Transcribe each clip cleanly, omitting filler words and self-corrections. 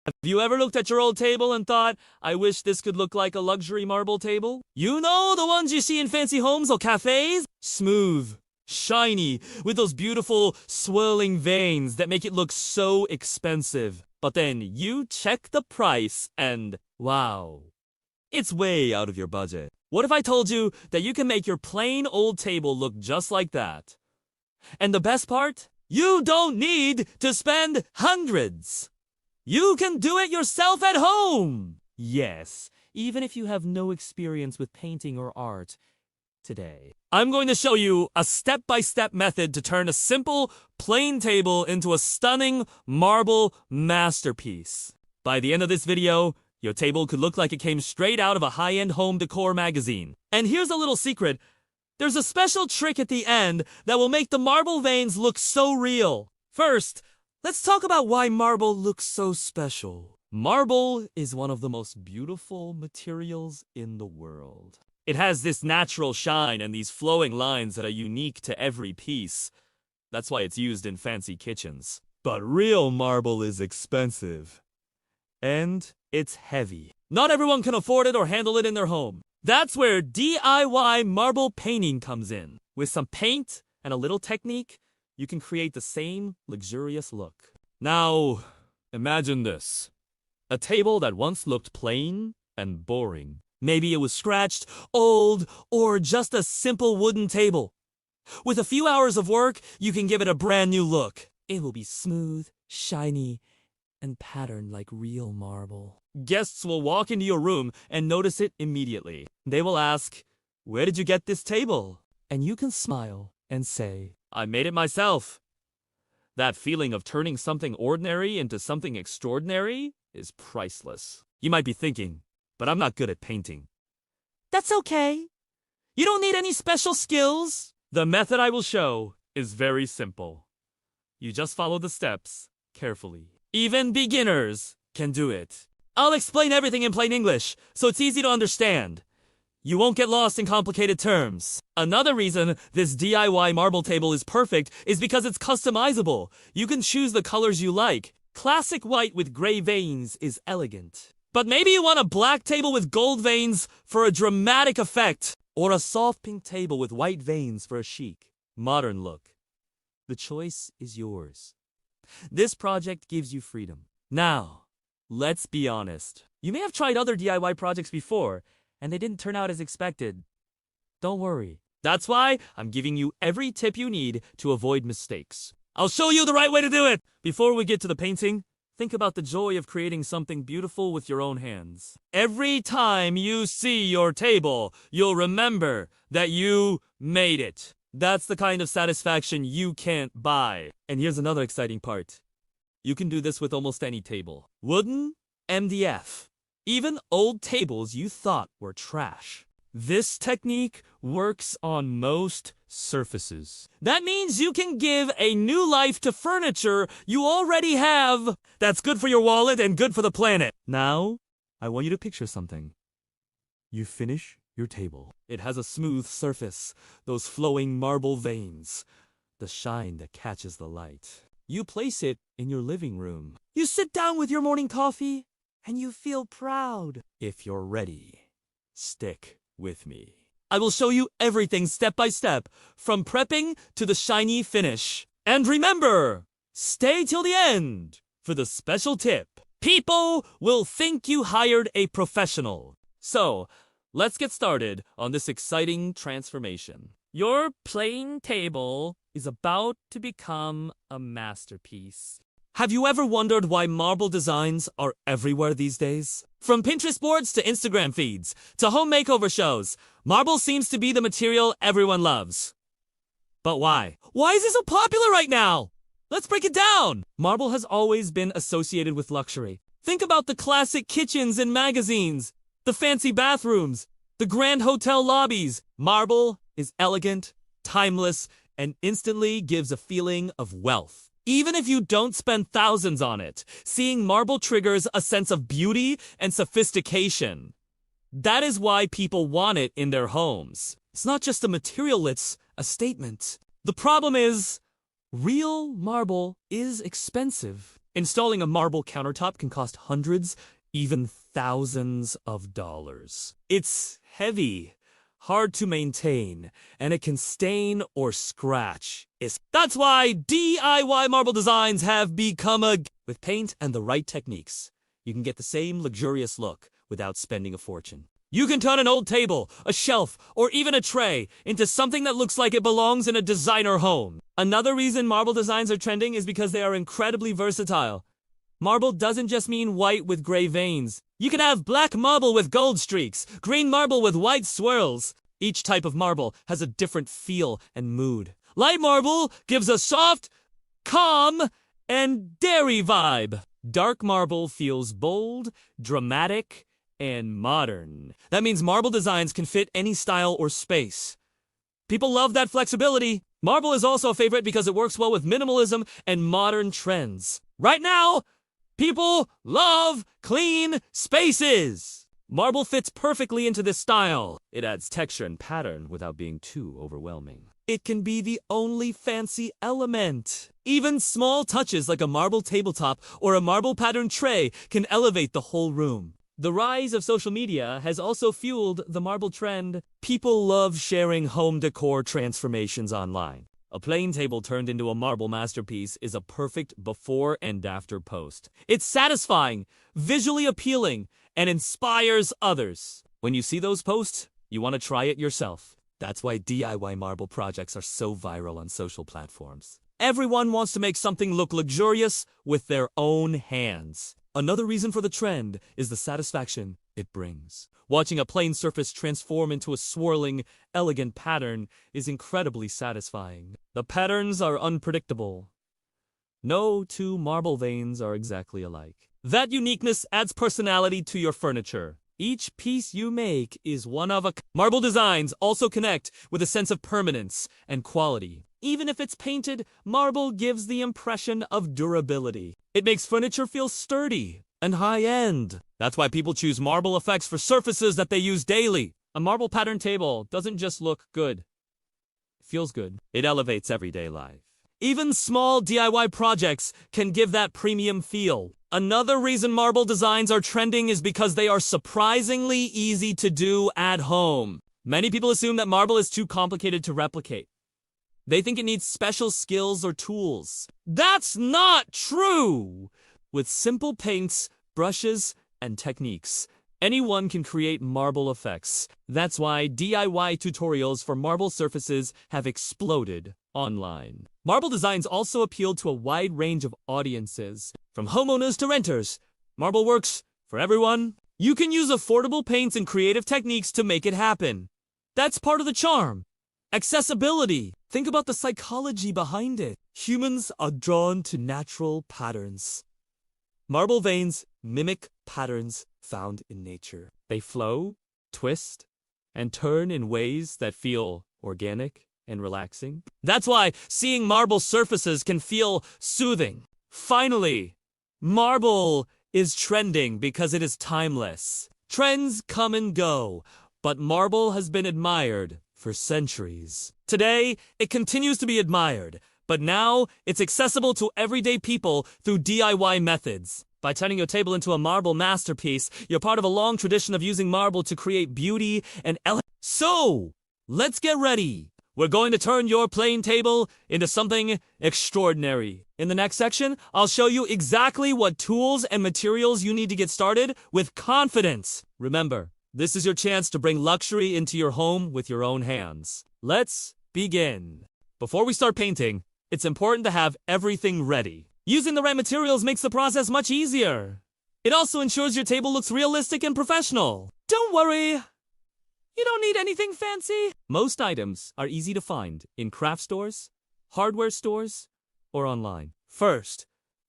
Have you ever looked at your old table and thought, I wish this could look like a luxury marble table? You know, the ones you see in fancy homes or cafes? Smooth, shiny, with those beautiful swirling veins that make it look so expensive. But then you check the price and wow, it's way out of your budget. What if I told you that you can make your plain old table look just like that? And the best part? You don't need to spend hundreds. You can do it yourself at home! Yes, even if you have no experience with painting or art today. I'm going to show you a step-by-step method to turn a simple, plain table into a stunning marble masterpiece. By the end of this video, your table could look like it came straight out of a high-end home decor magazine. And here's a little secret. There's a special trick at the end that will make the marble veins look so real. First, let's talk about why marble looks so special. Marble is one of the most beautiful materials in the world. It has this natural shine and these flowing lines that are unique to every piece. That's why it's used in fancy kitchens. But real marble is expensive. And it's heavy. Not everyone can afford it or handle it in their home. That's where DIY marble painting comes in. With some paint and a little technique, you can create the same luxurious look. Now, imagine this. A table that once looked plain and boring. Maybe it was scratched, old, or just a simple wooden table. With a few hours of work, you can give it a brand new look. It will be smooth, shiny, and patterned like real marble. Guests will walk into your room and notice it immediately. They will ask, "Where did you get this table?" And you can smile and say, "I made it myself." That feeling of turning something ordinary into something extraordinary is priceless. You might be thinking, but I'm not good at painting. That's okay. You don't need any special skills. The method I will show is very simple. You just follow the steps carefully. Even beginners can do it. I'll explain everything in plain English, so it's easy to understand. You won't get lost in complicated terms. Another reason this DIY marble table is perfect is because it's customizable. You can choose the colors you like. Classic white with gray veins is elegant. But maybe you want a black table with gold veins for a dramatic effect, or a soft pink table with white veins for a chic, modern look. The choice is yours. This project gives you freedom. Now, let's be honest. You may have tried other DIY projects before, and they didn't turn out as expected. Don't worry. That's why I'm giving you every tip you need to avoid mistakes. I'll show you the right way to do it! Before we get to the painting, think about the joy of creating something beautiful with your own hands. Every time you see your table, you'll remember that you made it. That's the kind of satisfaction you can't buy. And here's another exciting part. You can do this with almost any table. Wooden, MDF. Even old tables you thought were trash. This technique works on most surfaces. That means you can give a new life to furniture you already have. That's good for your wallet and good for the planet. Now, I want you to picture something. You finish your table. It has a smooth surface, those flowing marble veins, the shine that catches the light. You place it in your living room. You sit down with your morning coffee, and you feel proud. If you're ready, stick with me. I will show you everything step by step, from prepping to the shiny finish. And remember, stay till the end for the special tip. People will think you hired a professional. So, let's get started on this exciting transformation. Your plain table is about to become a masterpiece. Have you ever wondered why marble designs are everywhere these days? From Pinterest boards to Instagram feeds to home makeover shows, marble seems to be the material everyone loves. But why? Why is it so popular right now? Let's break it down! Marble has always been associated with luxury. Think about the classic kitchens in magazines, the fancy bathrooms, the grand hotel lobbies. Marble is elegant, timeless, and instantly gives a feeling of wealth. Even if you don't spend thousands on it, seeing marble triggers a sense of beauty and sophistication. That is why people want it in their homes. It's not just a material, it's a statement. The problem is, real marble is expensive. Installing a marble countertop can cost hundreds, even thousands of dollars. It's heavy, hard to maintain, and it can stain or scratch. That's why DIY marble designs have become with paint and the right techniques, you can get the same luxurious look without spending a fortune. You can turn an old table, a shelf, or even a tray into something that looks like it belongs in a designer home. Another reason marble designs are trending is because they are incredibly versatile. Marble doesn't just mean white with gray veins. You can have black marble with gold streaks, green marble with white swirls. Each type of marble has a different feel and mood. Light marble gives a soft, calm, and dairy vibe. Dark marble feels bold, dramatic, and modern. That means marble designs can fit any style or space. People love that flexibility. Marble is also a favorite because it works well with minimalism and modern trends. Right now, people love clean spaces. Marble fits perfectly into this style. It adds texture and pattern without being too overwhelming. It can be the only fancy element. Even small touches like a marble tabletop or a marble patterned tray can elevate the whole room. The rise of social media has also fueled the marble trend. People love sharing home decor transformations online. A plain table turned into a marble masterpiece is a perfect before and after post. It's satisfying, visually appealing, and inspires others. When you see those posts, you want to try it yourself. That's why DIY marble projects are so viral on social platforms. Everyone wants to make something look luxurious with their own hands. Another reason for the trend is the satisfaction it brings. Watching a plain surface transform into a swirling, elegant pattern is incredibly satisfying. The patterns are unpredictable. No two marble veins are exactly alike. That uniqueness adds personality to your furniture. Each piece you make is one of a kind. Marble designs also connect with a sense of permanence and quality. Even if it's painted, marble gives the impression of durability. It makes furniture feel sturdy and high-end. That's why people choose marble effects for surfaces that they use daily. A marble pattern table doesn't just look good. It feels good. It elevates everyday life. Even small DIY projects can give that premium feel. Another reason marble designs are trending is because they are surprisingly easy to do at home. Many people assume that marble is too complicated to replicate. They think it needs special skills or tools. That's not true! With simple paints, brushes, and techniques, anyone can create marble effects. That's why DIY tutorials for marble surfaces have exploded online. Marble designs also appeal to a wide range of audiences, from homeowners to renters. Marble works for everyone. You can use affordable paints and creative techniques to make it happen. That's part of the charm. Accessibility. Think about the psychology behind it. Humans are drawn to natural patterns. Marble veins mimic patterns found in nature. They flow, twist, and turn in ways that feel organic and relaxing. That's why seeing marble surfaces can feel soothing. Finally, marble is trending because it is timeless. Trends come and go, but marble has been admired for centuries. Today, it continues to be admired, but now it's accessible to everyday people through DIY methods. By turning your table into a marble masterpiece, you're part of a long tradition of using marble to create beauty and elegance. So, let's get ready. We're going to turn your plain table into something extraordinary. In the next section, I'll show you exactly what tools and materials you need to get started with confidence. Remember, this is your chance to bring luxury into your home with your own hands. Let's begin. Before we start painting, it's important to have everything ready. Using the right materials makes the process much easier. It also ensures your table looks realistic and professional. Don't worry, you don't need anything fancy. Most items are easy to find in craft stores, hardware stores, or online. First,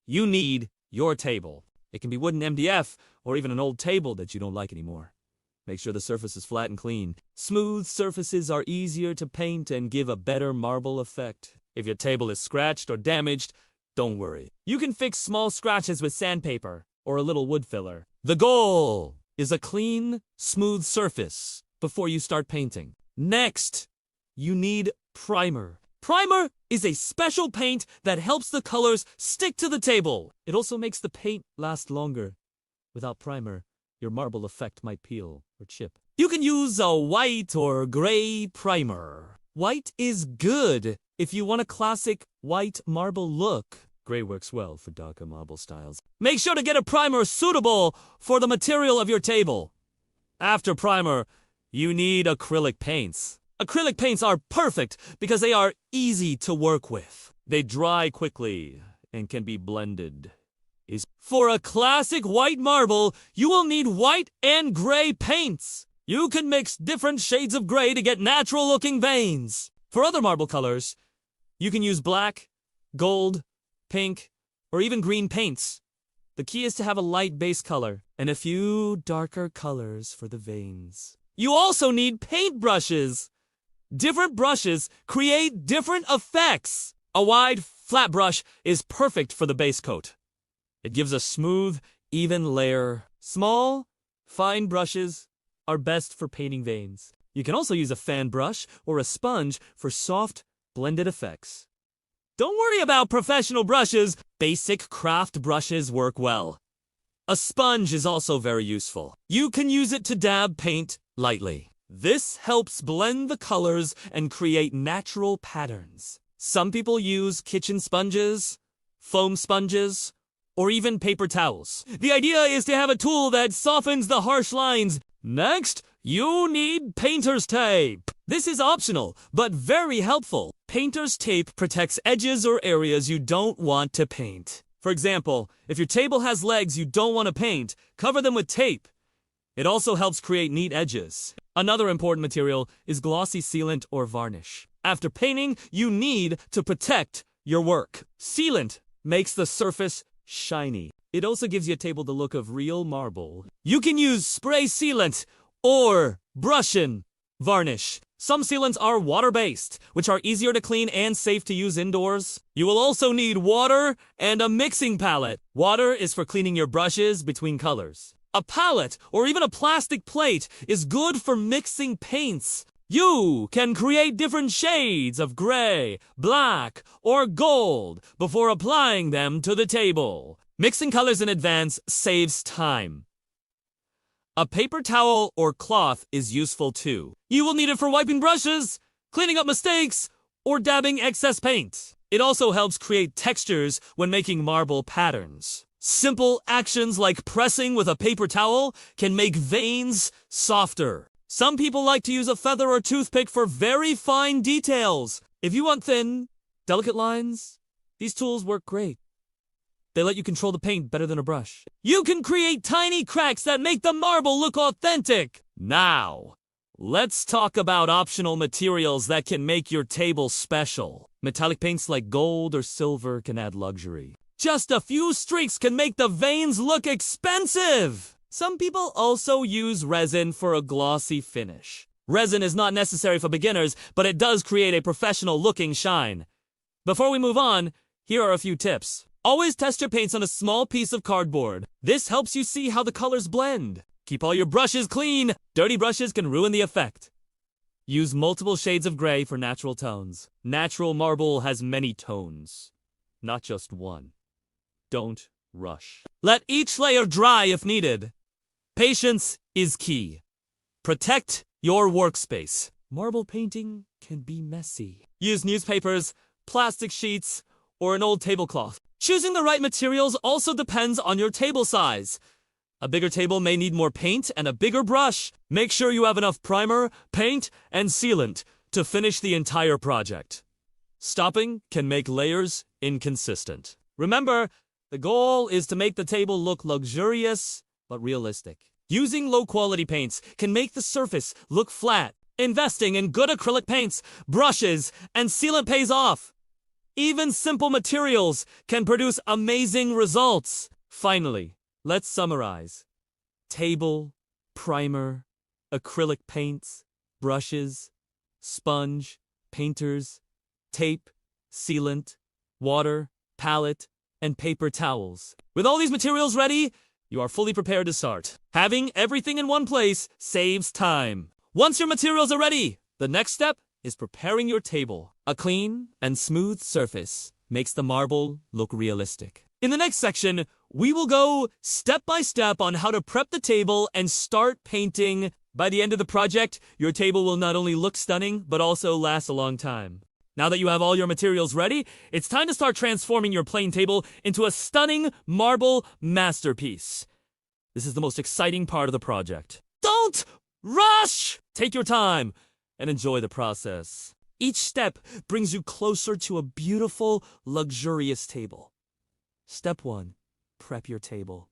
you need your table. It can be wooden MDF or even an old table that you don't like anymore. Make sure the surface is flat and clean. Smooth surfaces are easier to paint and give a better marble effect. If your table is scratched or damaged, don't worry. You can fix small scratches with sandpaper or a little wood filler. The goal is a clean, smooth surface before you start painting. Next, you need primer. Primer is a special paint that helps the colors stick to the table. It also makes the paint last longer. Without primer, your marble effect might peel or chip. You can use a white or gray primer. White is good if you want a classic white marble look. Gray works well for darker marble styles. Make sure to get a primer suitable for the material of your table. After primer, you need acrylic paints. Acrylic paints are perfect because they are easy to work with. They dry quickly and can be blended. For a classic white marble, you will need white and gray paints. You can mix different shades of gray to get natural-looking veins. For other marble colors, you can use black, gold, pink, or even green paints. The key is to have a light base color and a few darker colors for the veins. You also need paint brushes. Different brushes create different effects. A wide, flat brush is perfect for the base coat. It gives a smooth, even layer. Small, fine brushes are best for painting veins. You can also use a fan brush or a sponge for soft, blended effects. Don't worry about professional brushes. Basic craft brushes work well. A sponge is also very useful. You can use it to dab paint lightly. This helps blend the colors and create natural patterns. Some people use kitchen sponges, foam sponges, or even paper towels. The idea is to have a tool that softens the harsh lines. Next, you need painter's tape. This is optional, but very helpful. Painter's tape protects edges or areas you don't want to paint. For example, if your table has legs you don't want to paint, cover them with tape. It also helps create neat edges. Another important material is glossy sealant or varnish. After painting, you need to protect your work. Sealant makes the surface shiny. It also gives your table the look of real marble. You can use spray sealant or brush-in varnish. Some sealants are water-based, which are easier to clean and safe to use indoors. You will also need water and a mixing palette. Water is for cleaning your brushes between colors. A palette or even a plastic plate is good for mixing paints. You can create different shades of gray, black, or gold before applying them to the table. Mixing colors in advance saves time. A paper towel or cloth is useful too. You will need it for wiping brushes, cleaning up mistakes, or dabbing excess paint. It also helps create textures when making marble patterns. Simple actions like pressing with a paper towel can make veins softer. Some people like to use a feather or toothpick for very fine details. If you want thin, delicate lines, these tools work great. They let you control the paint better than a brush. You can create tiny cracks that make the marble look authentic. Now, let's talk about optional materials that can make your table special. Metallic paints like gold or silver can add luxury. Just a few streaks can make the veins look expensive. Some people also use resin for a glossy finish. Resin is not necessary for beginners, but it does create a professional-looking shine. Before we move on, here are a few tips. Always test your paints on a small piece of cardboard. This helps you see how the colors blend. Keep all your brushes clean. Dirty brushes can ruin the effect. Use multiple shades of gray for natural tones. Natural marble has many tones, not just one. Don't rush. Let each layer dry if needed. Patience is key. Protect your workspace. Marble painting can be messy. Use newspapers, plastic sheets, or an old tablecloth. Choosing the right materials also depends on your table size. A bigger table may need more paint and a bigger brush. Make sure you have enough primer, paint, and sealant to finish the entire project. Stopping can make layers inconsistent. Remember, the goal is to make the table look luxurious but realistic. Using low-quality paints can make the surface look flat. Investing in good acrylic paints, brushes, and sealant pays off. Even simple materials can produce amazing results. Finally, let's summarize. Table, primer, acrylic paints, brushes, sponge, painters, tape, sealant, water, palette, and paper towels. With all these materials ready, you are fully prepared to start. Having everything in one place saves time. Once your materials are ready, the next step is preparing your table. A clean and smooth surface makes the marble look realistic. In the next section, we will go step by step on how to prep the table and start painting. By the end of the project, your table will not only look stunning, but also last a long time. Now that you have all your materials ready, it's time to start transforming your plain table into a stunning marble masterpiece. This is the most exciting part of the project. Don't rush! Take your time and enjoy the process. Each step brings you closer to a beautiful, luxurious table. Step 1. Prep your table.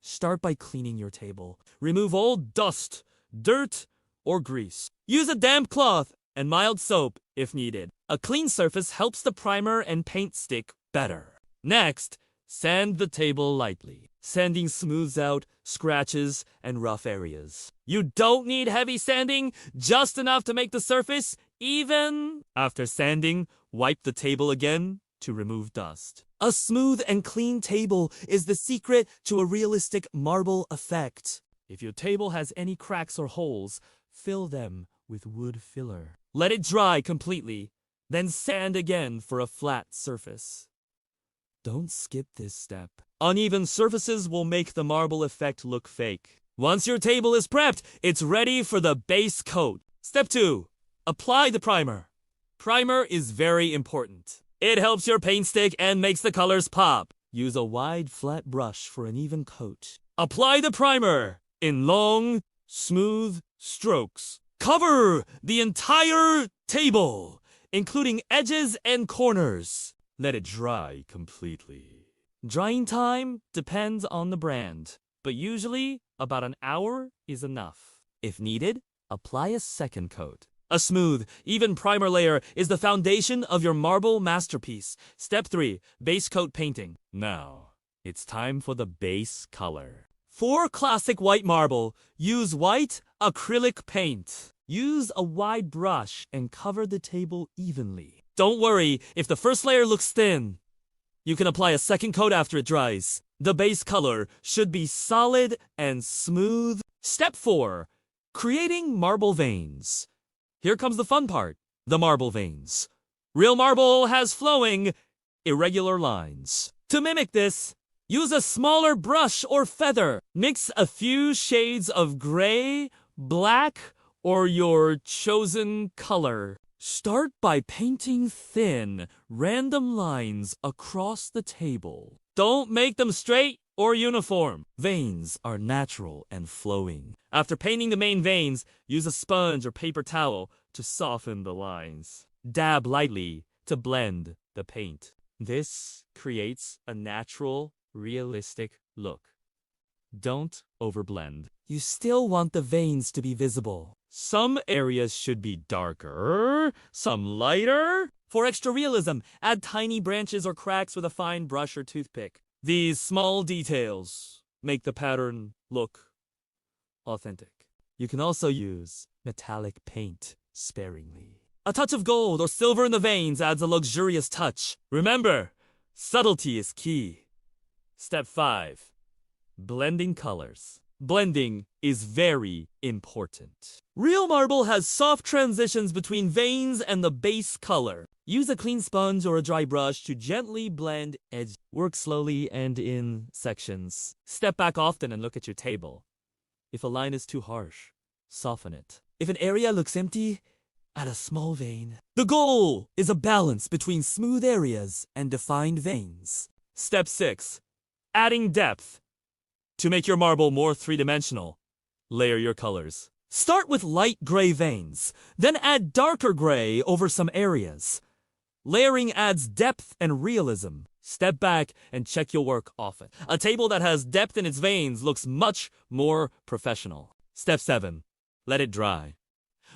Start by cleaning your table. Remove all dust, dirt, or grease. Use a damp cloth and mild soap if needed. A clean surface helps the primer and paint stick better. Next, sand the table lightly. Sanding smooths out scratches and rough areas. You don't need heavy sanding, just enough to make the surface even. After sanding, wipe the table again to remove dust. A smooth and clean table is the secret to a realistic marble effect. If your table has any cracks or holes, fill them with wood filler. Let it dry completely, then sand again for a flat surface. Don't skip this step. Uneven surfaces will make the marble effect look fake. Once your table is prepped, it's ready for the base coat. Step 2. Apply the primer. Primer is very important. It helps your paint stick and makes the colors pop. Use a wide, flat brush for an even coat. Apply the primer in long, smooth strokes. Cover the entire table, including edges and corners. Let it dry completely. Drying time depends on the brand, but usually about an hour is enough. If needed, apply a second coat. A smooth, even primer layer is the foundation of your marble masterpiece. Step 3. Base coat painting. Now, it's time for the base color. For classic white marble, use white acrylic paint. Use a wide brush and cover the table evenly. Don't worry if the first layer looks thin. You can apply a second coat after it dries. The base color should be solid and smooth. Step 4. Creating marble veins. Here comes the fun part, the marble veins. Real marble has flowing, irregular lines. To mimic this, use a smaller brush or feather. Mix a few shades of gray, black, or your chosen color. Start by painting thin, random lines across the table. Don't make them straight or uniform. Veins are natural and flowing. After painting the main veins, use a sponge or paper towel to soften the lines. Dab lightly to blend the paint. This creates a natural, realistic look. Don't overblend. You still want the veins to be visible. Some areas should be darker, some lighter. For extra realism, add tiny branches or cracks with a fine brush or toothpick. These small details make the pattern look authentic. You can also use metallic paint sparingly. A touch of gold or silver in the veins adds a luxurious touch. Remember, subtlety is key. Step 5. Blending colors. Blending is very important. Real marble has soft transitions between veins and the base color. Use a clean sponge or a dry brush to gently blend edges. Work slowly and in sections. Step back often and look at your table. If a line is too harsh, soften it. If an area looks empty, add a small vein. The goal is a balance between smooth areas and defined veins. Step 6. Adding depth. To make your marble more three-dimensional, layer your colors. Start with light gray veins, then add darker gray over some areas. Layering adds depth and realism. Step back and check your work often. A table that has depth in its veins looks much more professional. Step 7. Let it dry.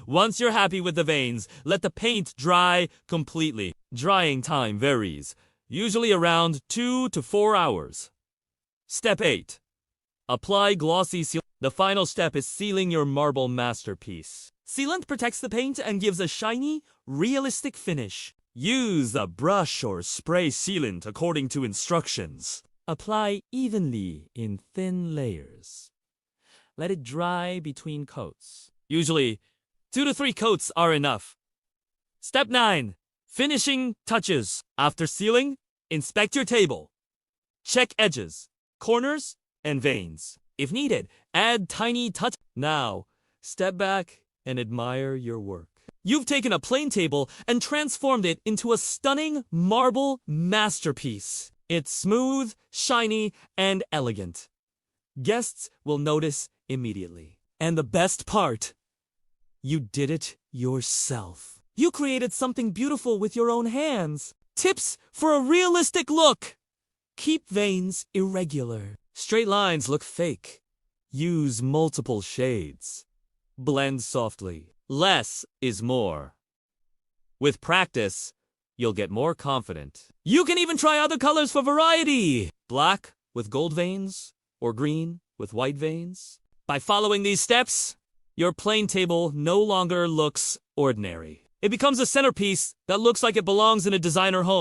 Once you're happy with the veins, let the paint dry completely. Drying time varies, usually around 2 to 4 hours. Step 8. Apply glossy sealant. The final step is sealing your marble masterpiece. Sealant protects the paint and gives a shiny, realistic finish. Use a brush or spray sealant according to instructions. Apply evenly in thin layers. Let it dry between coats. Usually, 2 to 3 coats are enough. Step 9. Finishing touches. After sealing, inspect your table. Check edges, corners, and veins. If needed, add tiny touch. Now, step back and admire your work. You've taken a plain table and transformed it into a stunning marble masterpiece. It's smooth, shiny, and elegant. Guests will notice immediately. And the best part, you did it yourself. You created something beautiful with your own hands. Tips for a realistic look. Keep veins irregular. Straight lines look fake. Use multiple shades. Blend softly. Less is more. With practice, you'll get more confident. You can even try other colors for variety. Black with gold veins or green with white veins. By following these steps, your plain table no longer looks ordinary. It becomes a centerpiece that looks like it belongs in a designer home.